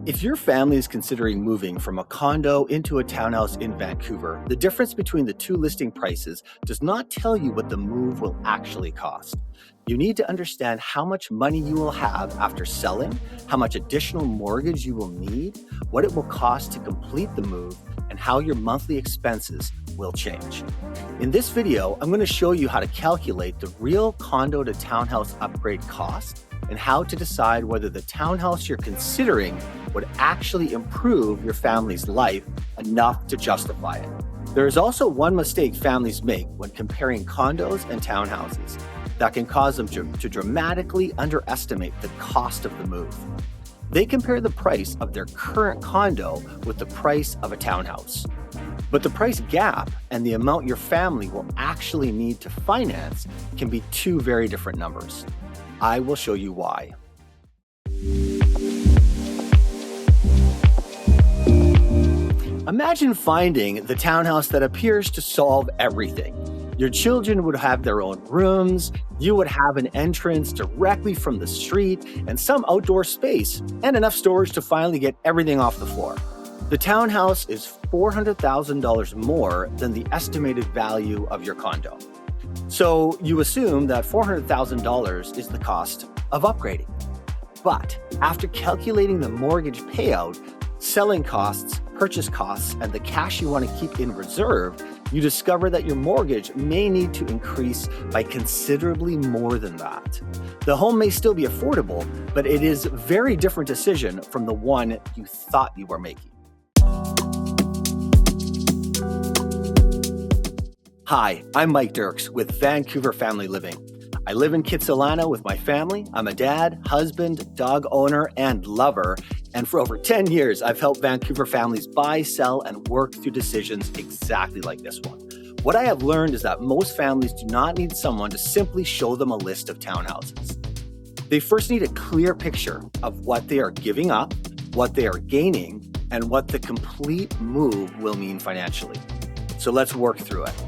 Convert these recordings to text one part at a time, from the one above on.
If your family is considering moving from a condo into a townhouse in Vancouver, the difference between the two listing prices does not tell you what the move will actually cost. You need to understand how much money you will have after selling, how much additional mortgage you will need, what it will cost to complete the move, and how your monthly expenses will change. In this video, I'm going to show you how to calculate the real condo to townhouse upgrade cost and how to decide whether the townhouse you're considering would actually improve your family's life enough to justify it. There is also one mistake families make when comparing condos and townhouses that can cause them to dramatically underestimate the cost of the move. They compare the price of their current condo with the price of a townhouse. But the price gap and the amount your family will actually need to finance can be two very different numbers. I will show you why. Imagine finding the townhouse that appears to solve everything. Your children would have their own rooms, you would have an entrance directly from the street, and some outdoor space, and enough storage to finally get everything off the floor. The townhouse is $400,000 more than the estimated value of your condo. So you assume that $400,000 is the cost of upgrading. But after calculating the mortgage payout, selling costs, purchase costs, and the cash you want to keep in reserve, you discover that your mortgage may need to increase by considerably more than that. The home may still be affordable, but it is a very different decision from the one you thought you were making. Hi, I'm Mike Dirks with Vancouver Family Living. I live in Kitsilano with my family. I'm a dad, husband, dog owner, and lover. And for over 10 years, I've helped Vancouver families buy, sell, and work through decisions exactly like this one. What I have learned is that most families do not need someone to simply show them a list of townhouses. They first need a clear picture of what they are giving up, what they are gaining, and what the complete move will mean financially. So let's work through it.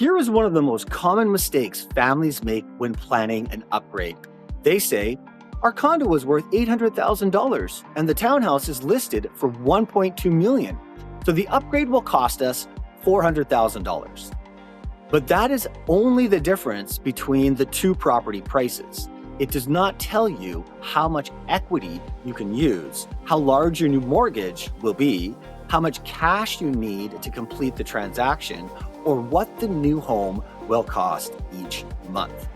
Here is one of the most common mistakes families make when planning an upgrade. They say, our condo was worth $800,000 and the townhouse is listed for $1.2 million. So the upgrade will cost us $400,000. But that is only the difference between the two property prices. It does not tell you how much equity you can use, how large your new mortgage will be, how much cash you need to complete the transaction, or what the new home will cost each month.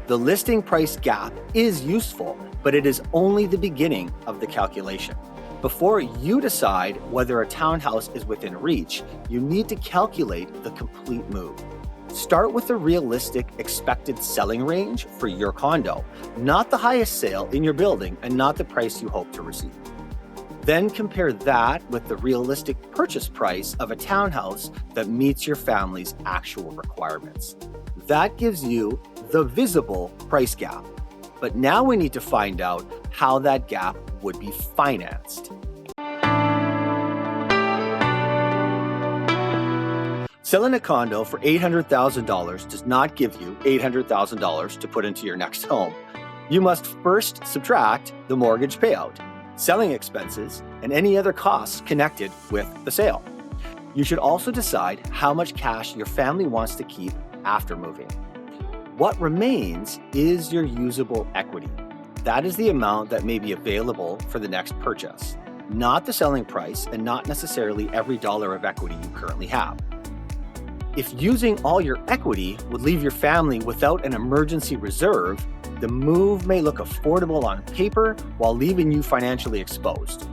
The listing price gap is useful, but it is only the beginning of the calculation. Before you decide whether a townhouse is within reach, you need to calculate the complete move. Start with the realistic expected selling range for your condo, not the highest sale in your building and not the price you hope to receive. Then compare that with the realistic purchase price of a townhouse that meets your family's actual requirements. That gives you the visible price gap. But now we need to find out how that gap would be financed. Selling a condo for $800,000 does not give you $800,000 to put into your next home. You must first subtract the mortgage payout, selling expenses, and any other costs connected with the sale. You should also decide how much cash your family wants to keep after moving. What remains is your usable equity. That is the amount that may be available for the next purchase, not the selling price and not necessarily every dollar of equity you currently have. If using all your equity would leave your family without an emergency reserve, the move may look affordable on paper while leaving you financially exposed.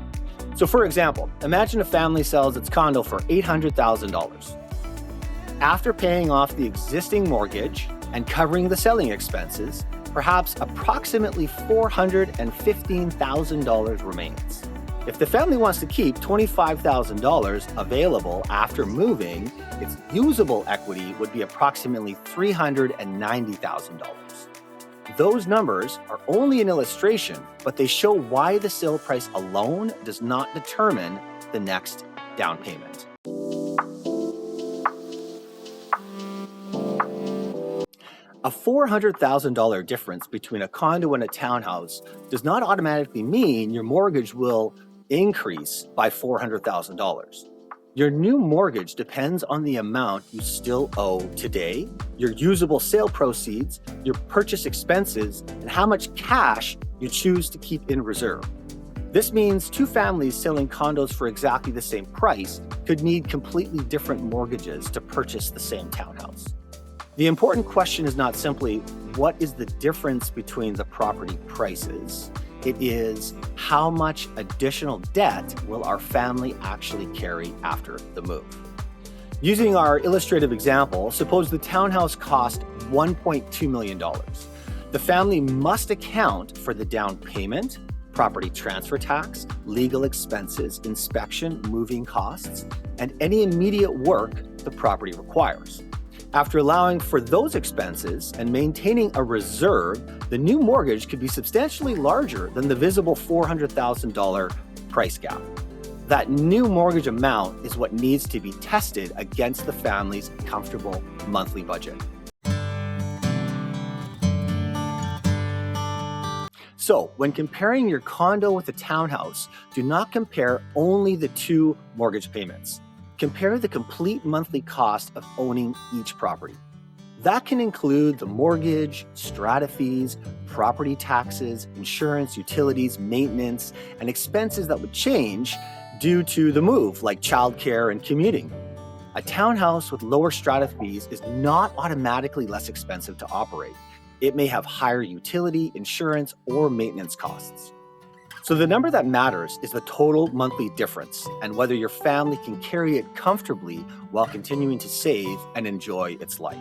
So for example, imagine a family sells its condo for $800,000. After paying off the existing mortgage and covering the selling expenses, perhaps approximately $415,000 remains. If the family wants to keep $25,000 available after moving, its usable equity would be approximately $390,000. Those numbers are only an illustration, but they show why the sale price alone does not determine the next down payment. A $400,000 difference between a condo and a townhouse does not automatically mean your mortgage will increase by $400,000. Your new mortgage depends on the amount you still owe today, your usable sale proceeds, your purchase expenses, and how much cash you choose to keep in reserve. This means two families selling condos for exactly the same price could need completely different mortgages to purchase the same townhouse. The important question is not simply what is the difference between the property prices. It is how much additional debt will our family actually carry after the move. Using our illustrative example, suppose the townhouse cost $1.2 million. The family must account for the down payment, property transfer tax, legal expenses, inspection, moving costs, and any immediate work the property requires. After allowing for those expenses and maintaining a reserve, the new mortgage could be substantially larger than the visible $400,000 price gap. That new mortgage amount is what needs to be tested against the family's comfortable monthly budget. So, when comparing your condo with a townhouse, do not compare only the two mortgage payments. Compare the complete monthly cost of owning each property. That can include the mortgage, strata fees, property taxes, insurance, utilities, maintenance, and expenses that would change due to the move, like childcare and commuting. A townhouse with lower strata fees is not automatically less expensive to operate. It may have higher utility, insurance, or maintenance costs. So the number that matters is the total monthly difference and whether your family can carry it comfortably while continuing to save and enjoy its life.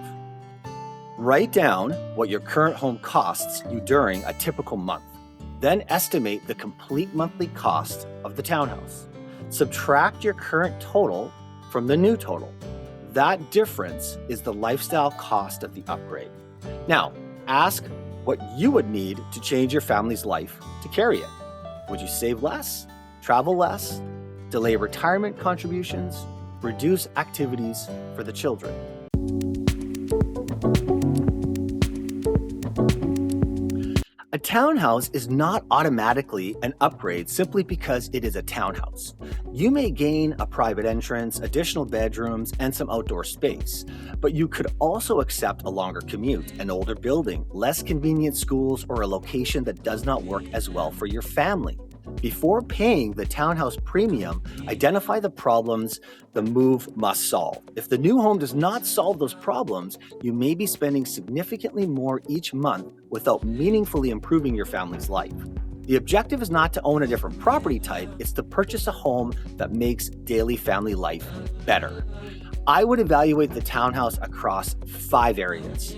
Write down what your current home costs you during a typical month. Then estimate the complete monthly cost of the townhouse. Subtract your current total from the new total. That difference is the lifestyle cost of the upgrade. Now, ask what you would need to change your family's life to carry it. Would you save less, travel less, delay retirement contributions, reduce activities for the children? A townhouse is not automatically an upgrade simply because it is a townhouse. You may gain a private entrance, additional bedrooms, and some outdoor space, but you could also accept a longer commute, an older building, less convenient schools, or a location that does not work as well for your family. Before paying the townhouse premium, identify the problems the move must solve. If the new home does not solve those problems, you may be spending significantly more each month without meaningfully improving your family's life. The objective is not to own a different property type, it's to purchase a home that makes daily family life better. I would evaluate the townhouse across 5 areas.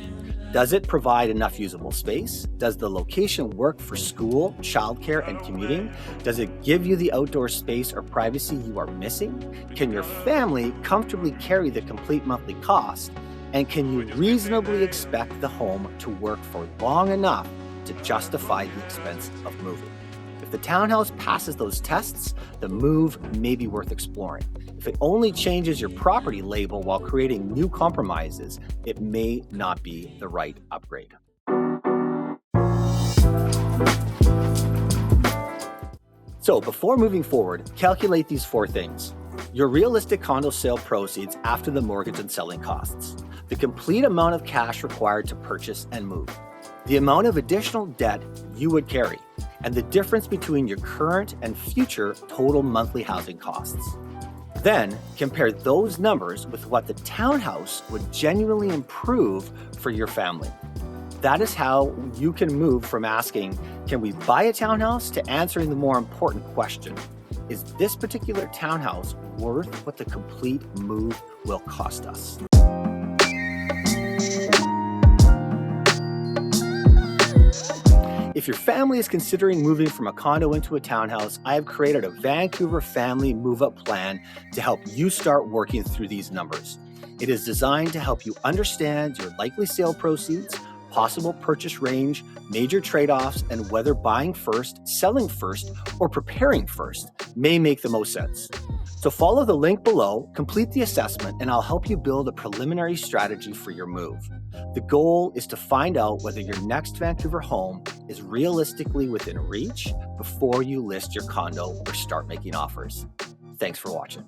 Does it provide enough usable space? Does the location work for school, childcare, and commuting? Does it give you the outdoor space or privacy you are missing? Can your family comfortably carry the complete monthly cost? And can you reasonably expect the home to work for long enough to justify the expense of moving? If the townhouse passes those tests, the move may be worth exploring. If it only changes your property label while creating new compromises, it may not be the right upgrade. So before moving forward, calculate these 4 things. Your realistic condo sale proceeds after the mortgage and selling costs, the complete amount of cash required to purchase and move, the amount of additional debt you would carry, and the difference between your current and future total monthly housing costs. Then, compare those numbers with what the townhouse would genuinely improve for your family. That is how you can move from asking, can we buy a townhouse, to answering the more important question, is this particular townhouse worth what the complete move will cost us? If your family is considering moving from a condo into a townhouse, I have created a Vancouver family move-up plan to help you start working through these numbers. It is designed to help you understand your likely sale proceeds, possible purchase range, major trade-offs, and whether buying first, selling first, or preparing first may make the most sense. So follow the link below, complete the assessment, and I'll help you build a preliminary strategy for your move. The goal is to find out whether your next Vancouver home is realistically within reach before you list your condo or start making offers. Thanks for watching.